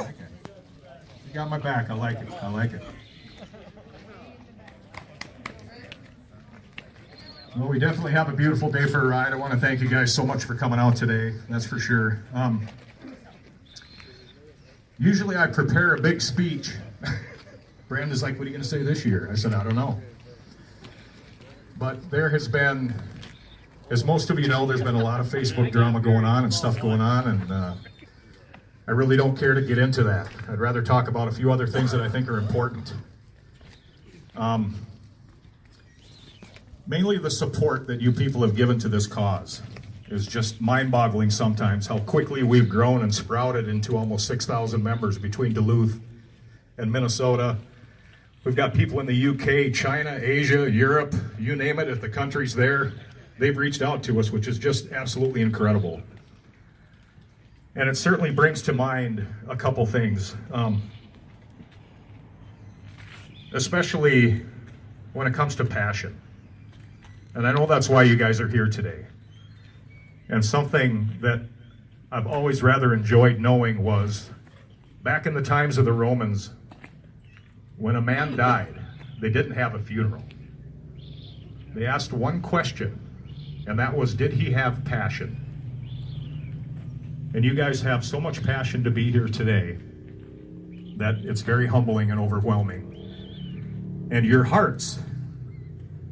You got my back. I like it. I like it. Well, we definitely have a beautiful day for a ride. I want to thank you guys so much for coming out today. That's for sure. Usually I prepare a big speech. Brandon's like, what are you going to say this year? I said, I don't know. But there has been, as most of you know, there's been a lot of Facebook drama going on and stuff going on, and I really don't care to get into that. I'd rather talk about a few other things that I think are important. Mainly the support that you people have given to this cause is just mind-boggling sometimes, how quickly we've grown and sprouted into almost 6,000 members between Duluth and Minnesota. We've got people in the UK, China, Asia, Europe, you name it. If the country's there, they've reached out to us, which is just absolutely incredible. And it certainly brings to mind a couple things, especially when it comes to passion. And I know that's why you guys are here today. And something that I've always rather enjoyed knowing was, back in the times of the Romans, when a man died, they didn't have a funeral. They asked one question, and that was, did he have passion? And you guys have so much passion to be here today that it's very humbling and overwhelming. And your hearts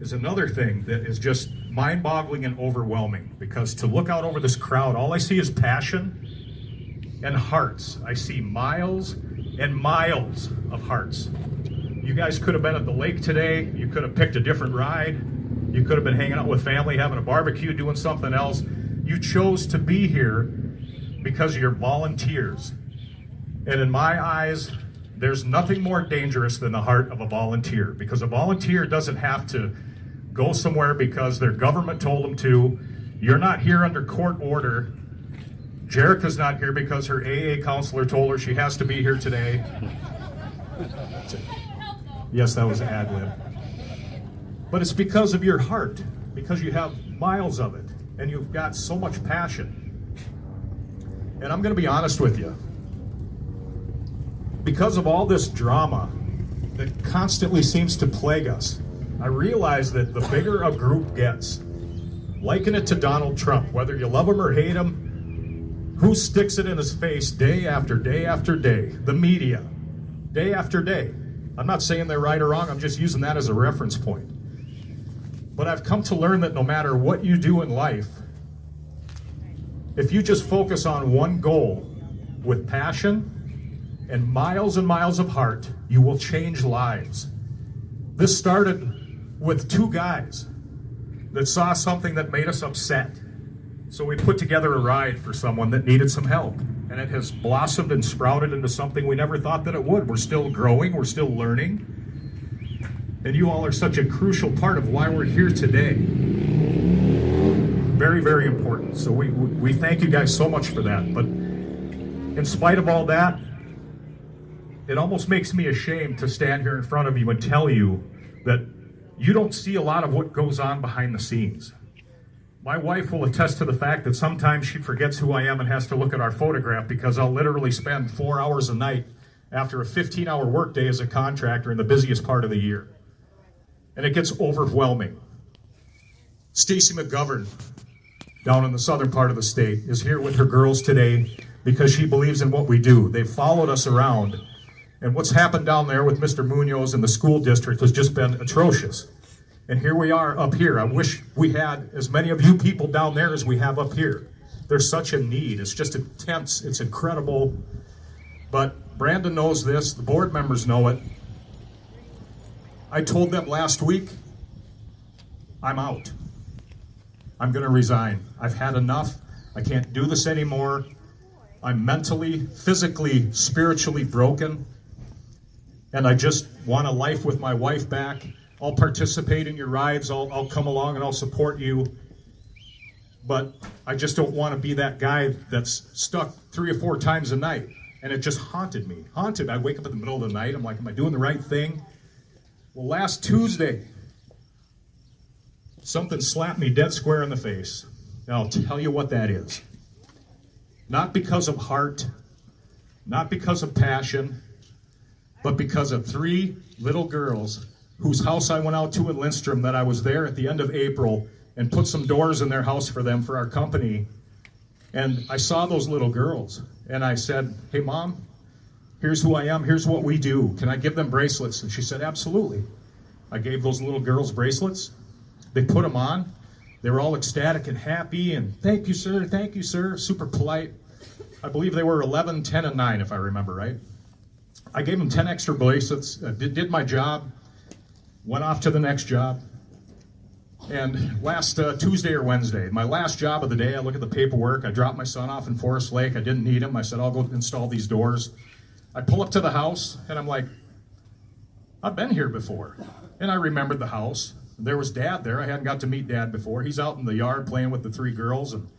is another thing that is just mind-boggling and overwhelming, because to look out over this crowd, all I see is passion and hearts. I see miles and miles of hearts. You guys could have been at the lake today. You could have picked a different ride. You could have been hanging out with family, having a barbecue, doing something else. You chose to be here because you're volunteers. And in my eyes, there's nothing more dangerous than the heart of a volunteer, because a volunteer doesn't have to go somewhere because their government told them to. You're not here under court order. Jerica's not here because her AA counselor told her she has to be here today. Yes, that was an ad lib. But it's because of your heart, because you have miles of it, and you've got so much passion. And I'm going to be honest with you. Because of all this drama that constantly seems to plague us, I realize that the bigger a group gets, liken it to Donald Trump, whether you love him or hate him, who sticks it in his face day after day after day? The media, day after day. I'm not saying they're right or wrong, I'm just using that as a reference point. But I've come to learn that no matter what you do in life, if you just focus on one goal with passion and miles of heart, you will change lives. This started with two guys that saw something that made us upset. So we put together a ride for someone that needed some help. And it has blossomed and sprouted into something we never thought that it would. We're still growing, we're still learning. And you all are such a crucial part of why we're here today. Very, very important. So we thank you guys so much for that. But in spite of all that, it almost makes me ashamed to stand here in front of you and tell you that you don't see a lot of what goes on behind the scenes. My wife will attest to the fact that sometimes she forgets who I am and has to look at our photograph, because I'll literally spend 4 hours a night after a 15-hour workday as a contractor in the busiest part of the year. And it gets overwhelming. Stacy McGovern, down in the southern part of the state, is here with her girls today because she believes in what we do. They've followed us around. And what's happened down there with Mr. Munoz and the school district has just been atrocious. And here we are up here. I wish we had as many of you people down there as we have up here. There's such a need. It's just intense. It's incredible. But Brandon knows this. The board members know it. I told them last week, I'm out. I'm going to resign. I've had enough. I can't do this anymore. I'm mentally, physically, spiritually broken. And I just want a life with my wife back. I'll participate in your rides. I'll come along and I'll support you. But I just don't want to be that guy that's stuck 3 or 4 times a night. And it just haunted me. I wake up in the middle of the night. I'm like, am I doing the right thing? Well, last Tuesday, something slapped me dead square in the face. And I'll tell you what that is. Not because of heart, not because of passion, but because of 3 little girls whose house I went out to in Lindstrom, that I was there at the end of April and put some doors in their house for them for our company. And I saw those little girls and I said, hey, Mom, here's who I am, here's what we do. Can I give them bracelets? And she said, absolutely. I gave those little girls bracelets. They put them on. They were all ecstatic and happy and thank you, sir, super polite. I believe they were 11, 10, and 9, if I remember right. I gave them 10 extra bracelets, did my job, went off to the next job. And last Tuesday or Wednesday, my last job of the day, I look at the paperwork. I dropped my son off in Forest Lake. I didn't need him. I said, I'll go install these doors. I pull up to the house, and I'm like, I've been here before. And I remembered the house. There was Dad there. I hadn't got to meet Dad before. He's out in the yard playing with the 3 girls. And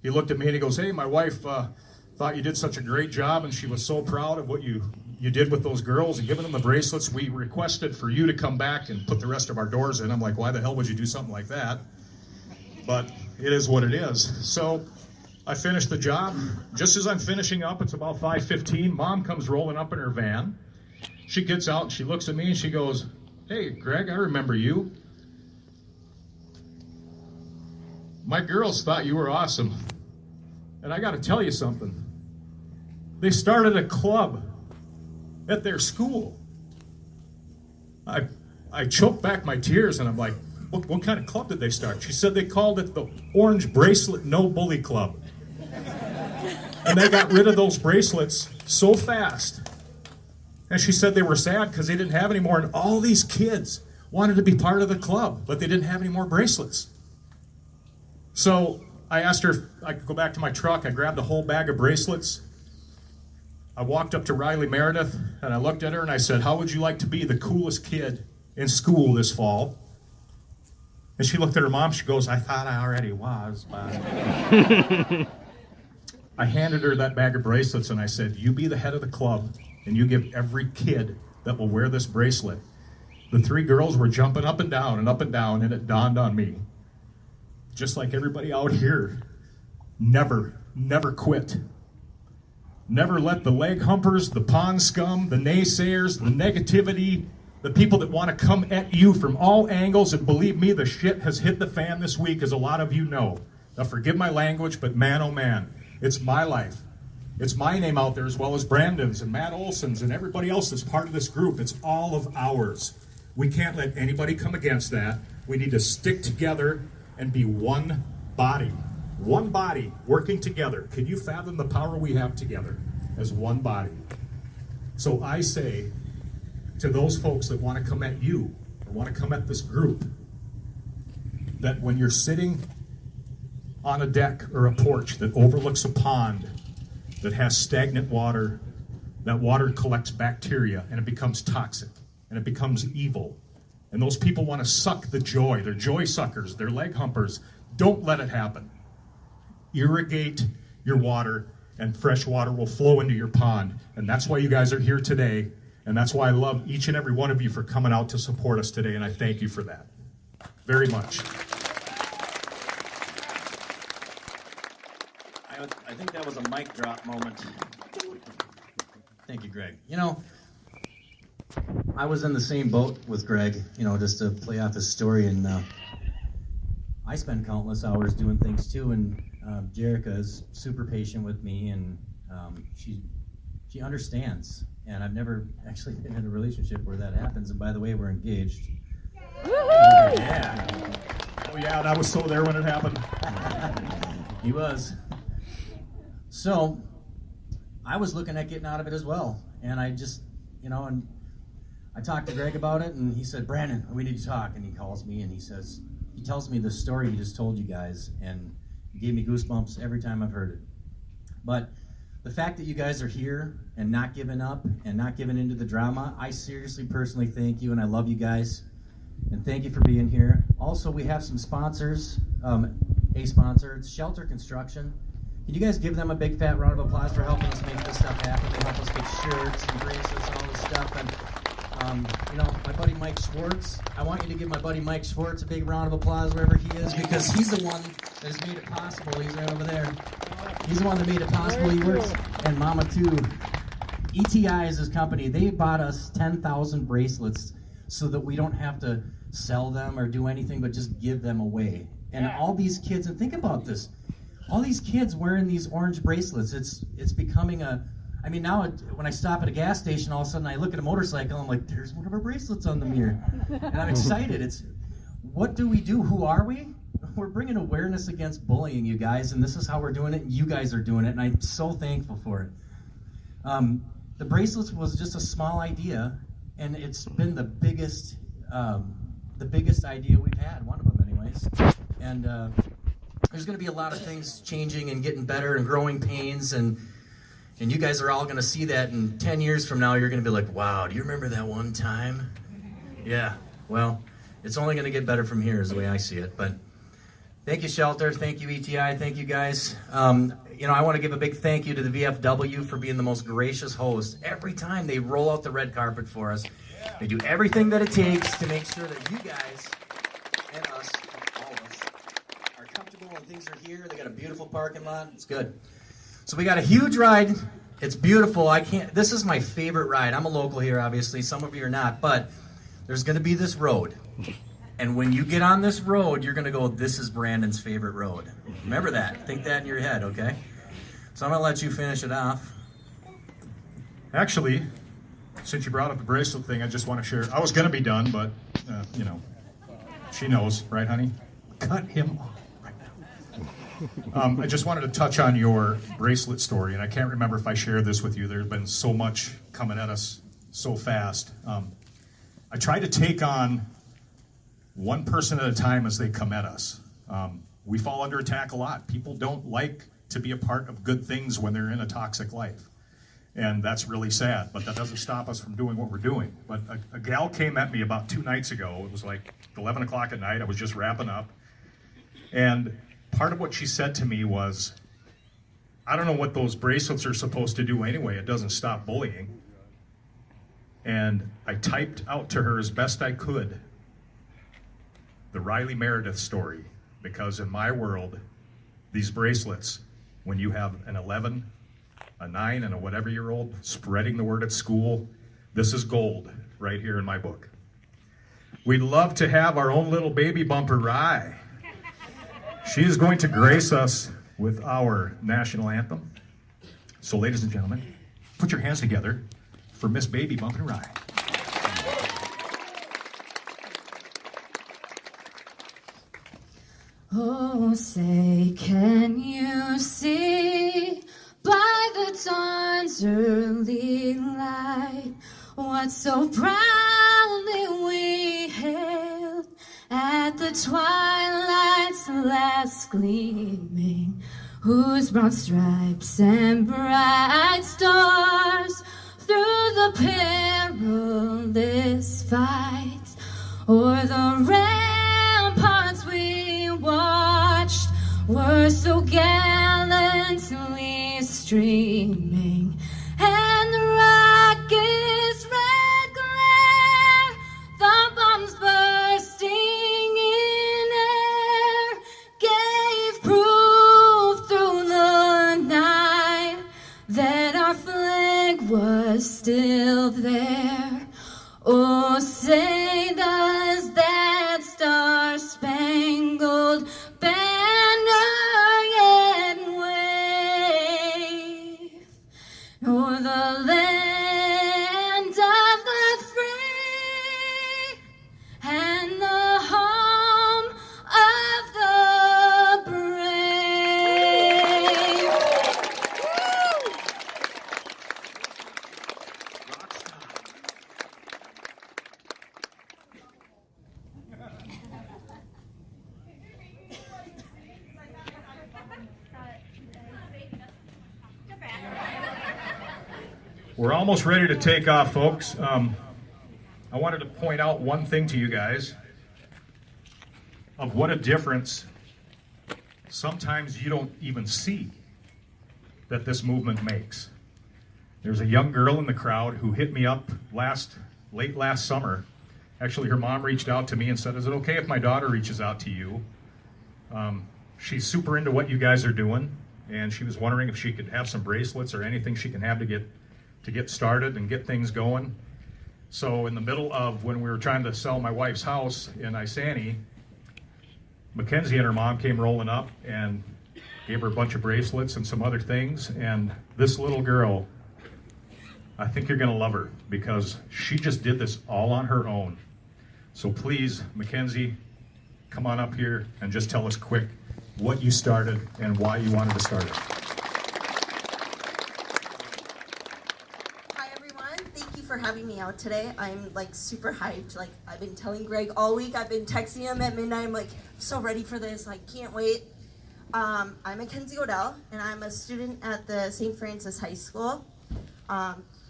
he looked at me, and he goes, hey, my wife thought you did such a great job, and she was so proud of what you did with those girls and giving them the bracelets. We requested for you to come back and put the rest of our doors in. I'm like, why the hell would you do something like that? But it is what it is. So I finished the job. Just as I'm finishing up, it's about 5:15, Mom comes rolling up in her van. She gets out and she looks at me and she goes, hey, Greg, I remember you. My girls thought you were awesome. And I got to tell you something. They started a club at their school. I choked back my tears and I'm like, what kind of club did they start? She said they called it the Orange Bracelet No Bully Club. And they got rid of those bracelets so fast. And she said they were sad because they didn't have any more. And all these kids wanted to be part of the club, but they didn't have any more bracelets. So I asked her if I could go back to my truck. I grabbed a whole bag of bracelets. I walked up to Riley Meredith and I looked at her and I said, how would you like to be the coolest kid in school this fall? And she looked at her mom. She goes, I thought I already was, but... I handed her that bag of bracelets and I said, you be the head of the club and you give every kid that will wear this bracelet. The 3 girls were jumping up and down, and it dawned on me. Just like everybody out here, never quit. Never let the leg humpers, the pond scum, the naysayers, the negativity, the people that want to come at you from all angles, and believe me, the shit has hit the fan this week, as a lot of you know. Now forgive my language, but man, oh man, it's my life. It's my name out there as well as Brandon's and Matt Olson's and everybody else that's part of this group. It's all of ours. We can't let anybody come against that. We need to stick together and be one body. One body working together. Can you fathom the power we have together as one body? So I say to those folks that want to come at you or want to come at this group, that when you're sitting on a deck or a porch that overlooks a pond that has stagnant water, that water collects bacteria and it becomes toxic and it becomes evil. And those people want to suck the joy. They're joy suckers. They're leg humpers. Don't let it happen. Irrigate your water and fresh water will flow into your pond. And that's why you guys are here today. And that's why I love each and every one of you for coming out to support us today. And I thank you for that very much. I think that was a mic drop moment. Thank you, Greg. You know, I was in the same boat with Greg, you know, just to play off his story, and I spend countless hours doing things too, and Jerica is super patient with me, and she understands, and I've never actually been in a relationship where that happens, and by the way, we're engaged. Yeah. Oh yeah, and I was so there when it happened. He was. So, I was looking at getting out of it as well, and I just, you know, and I talked to Greg about it, and he said, Brandon, we need to talk, and he calls me, and he tells me the story he just told you guys, and it gave me goosebumps every time I've heard it. But the fact that you guys are here and not giving up and not giving into the drama, I seriously, personally thank you, and I love you guys, and thank you for being here. Also, we have some sponsors, a sponsor, it's Shelter Construction. Can you guys give them a big fat round of applause for helping us make this stuff happen? They help us get shirts and bracelets and all this stuff. And, you know, my buddy Mike Schwartz, I want you to give my buddy Mike Schwartz a big round of applause wherever he is, because he's the one that has made it possible. He's right over there. He's the one that made it possible. He works, and Mama too. ETI is this company. They bought us 10,000 bracelets so that we don't have to sell them or do anything but just give them away. And all these kids, and think about this, all these kids wearing these orange bracelets, it's becoming I mean, now when I stop at a gas station, all of a sudden I look at a motorcycle, I'm like, there's one of our bracelets on the mirror. And I'm excited. What do we do? Who are we? We're bringing awareness against bullying, you guys, and this is how we're doing it, and you guys are doing it, and I'm so thankful for it. The bracelets was just a small idea, and it's been the biggest idea we've had, one of them anyways. And there's going to be a lot of things changing and getting better and growing pains, and you guys are all going to see that in 10 years from now. You're going to be like, wow, do you remember that one time? Yeah, well, it's only going to get better from here is the way I see it. But thank you, Shelter. Thank you, ETI. Thank you, guys. I want to give a big thank you to the VFW for being the most gracious host. Every time they roll out the red carpet for us, they do everything that it takes to make sure that you guys and us, all of us, are comfortable and things are here. They got a beautiful parking lot. It's good. So we got a huge ride. It's beautiful. This is my favorite ride. I'm a local here, obviously. Some of you are not, but there's going to be this road. And when you get on this road, you're going to go, this is Brandon's favorite road. Remember that. Think that in your head, okay? So I'm going to let you finish it off. Actually, since you brought up the bracelet thing, I just want to share. I was going to be done, but, she knows, right, honey? Cut him off right now. I just wanted to touch on your bracelet story, and I can't remember if I shared this with you. There's been so much coming at us so fast. I try to take on one person at a time as they come at us. We fall under attack a lot. People don't like to be a part of good things when they're in a toxic life. And that's really sad, but that doesn't stop us from doing what we're doing. But a gal came at me about 2 nights ago. It was like 11 o'clock at night. I was just wrapping up. And part of what she said to me was, I don't know what those bracelets are supposed to do anyway. It doesn't stop bullying. And I typed out to her as best I could the Riley Meredith story, because in my world, these bracelets, when you have an 11, a 9, and a whatever-year-old spreading the word at school, this is gold right here in my book. We'd love to have our own little baby bumper Rye. She is going to grace us with our national anthem. So, ladies and gentlemen, put your hands together for Miss Baby Bumper Rye. Oh, say, can you see by the dawn's early light what so proudly we hailed at the twilight's last gleaming, whose broad stripes and bright stars through the perilous fight o'er the ramparts we watched were so gallantly streaming, and the rocket's red glare, the bombs bursting in air, gave proof through the night that our flag was still there. Oh, say does that star-spangled banner yet wave o'er the land of the free and the home of the brave? We're almost ready to take off, folks. I wanted to point out one thing to you guys of what a difference sometimes you don't even see that this movement makes. There's a young girl in the crowd who hit me up late last summer. Actually, her mom reached out to me and said, is it okay if my daughter reaches out to you? She's super into what you guys are doing, and she was wondering if she could have some bracelets or anything she can have to get to get started and get things going. So in the middle of when we were trying to sell my wife's house in Isani, Mackenzie and her mom came rolling up and gave her a bunch of bracelets and some other things. And this little girl, I think you're going to love her because she just did this all on her own. So please, Mackenzie, come on up here and just tell us quick what you started and why you wanted to start it. Hi everyone, thank you for having me out today. I'm like super hyped. Like I've been telling Greg all week. I've been texting him at midnight. I'm like, I'm so ready for this. Like can't wait. I'm Mackenzie Odell and I'm a student at the St. Francis High School.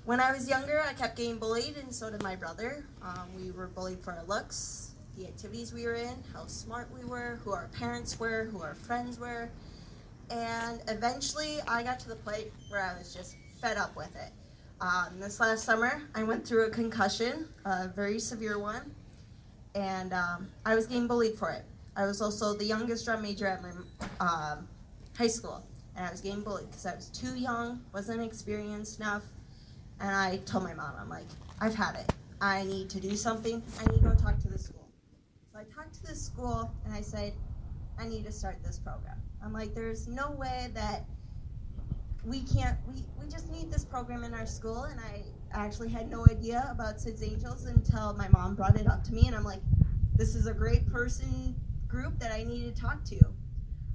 When I was younger, I kept getting bullied, and so did my brother. We were bullied for our looks, the activities we were in, how smart we were, who our parents were, who our friends were. And eventually, I got to the point where I was just fed up with it. This last summer, I went through a concussion, a very severe one, and I was getting bullied for it. I was also the youngest drum major at my high school, and I was getting bullied because I was too young, wasn't experienced enough. And I told my mom, I'm like, I've had it. I need to do something. I need to go talk to the school. So I talked to the school and I said, I need to start this program. I'm like, there's no way that we just need this program in our school. And I actually had no idea about Sid's Angels until my mom brought it up to me. And I'm like, this is a great person group that I need to talk to.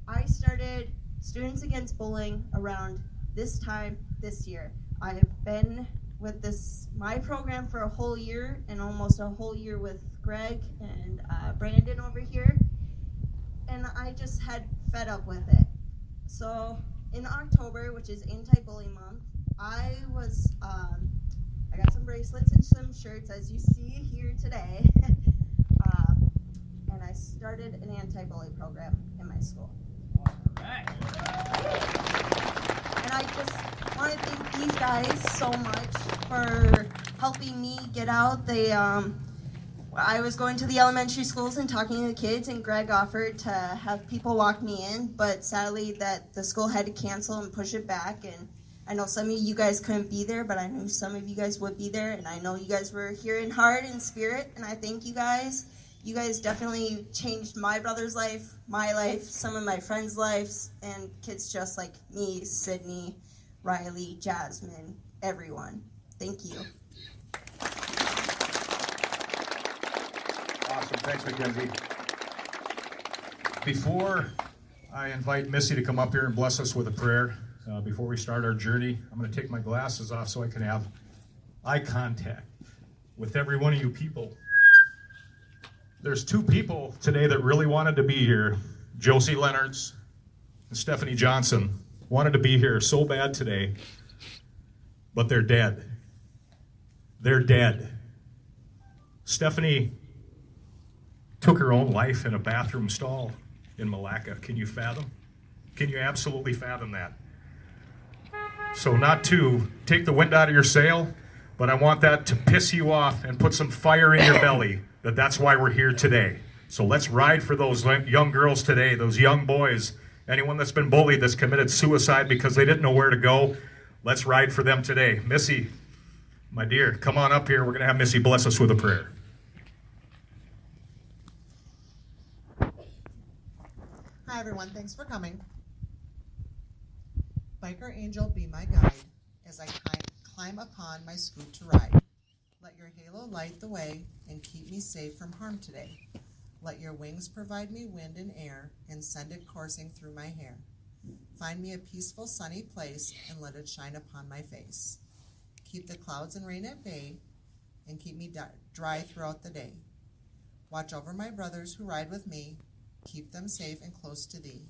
I started Students Against Bullying around this time this year. I have been with my program for a whole year and almost a whole year with Greg and Brandon over here, and I just had fed up with it. So in October, which is Anti-Bullying Month, I got some bracelets and some shirts, as you see here today, and I started an anti-bully program in my school. All right. And I just want to thank these guys so much for helping me get out. I was going to the elementary schools and talking to the kids, and Greg offered to have people walk me in, but sadly that the school had to cancel and push it back. And I know some of you guys couldn't be there, but I knew some of you guys would be there, and I know you guys were here in heart and spirit, and I thank you guys. You guys definitely changed my brother's life, my life, some of my friends' lives, and kids just like me, Sydney, Riley, Jasmine, everyone. Thank you. Awesome. Thanks, Mackenzie. Before I invite Missy to come up here and bless us with a prayer, before we start our journey, I'm going to take my glasses off so I can have eye contact with every one of you people. There's two people today that really wanted to be here. Josie Leonards and Stephanie Johnson wanted to be here so bad today, but they're dead. They're dead. Stephanie took her own life in a bathroom stall in Malacca. Can you fathom? Can you absolutely fathom that? So not to take the wind out of your sail, but I want that to piss you off and put some fire in your belly. That's why we're here today. So let's ride for those young girls today, those young boys, anyone that's been bullied, that's committed suicide because they didn't know where to go. Let's ride for them today. Missy, my dear, come on up here. We're going to have Missy bless us with a prayer. Hi everyone, thanks for coming. Biker angel, be my guide as I climb upon my scoop to ride. Let your halo light the way and keep me safe from harm today. Let your wings provide me wind and air and send it coursing through my hair. Find me a peaceful sunny place and let it shine upon my face. Keep the clouds and rain at bay and keep me dry throughout the day. Watch over my brothers who ride with me. Keep them safe and close to thee.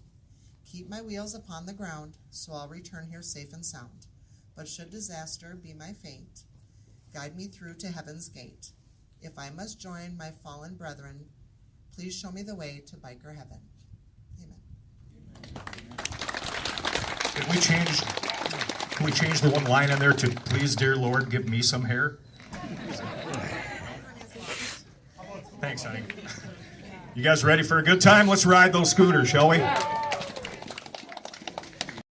Keep my wheels upon the ground so I'll return here safe and sound. But should disaster be my fate, guide me through to heaven's gate. If I must join my fallen brethren, please show me the way to biker heaven. Amen. Can we change the one line in there to please, dear Lord, give me some hair? Thanks, honey. You guys ready for a good time? Let's ride those scooters, shall we?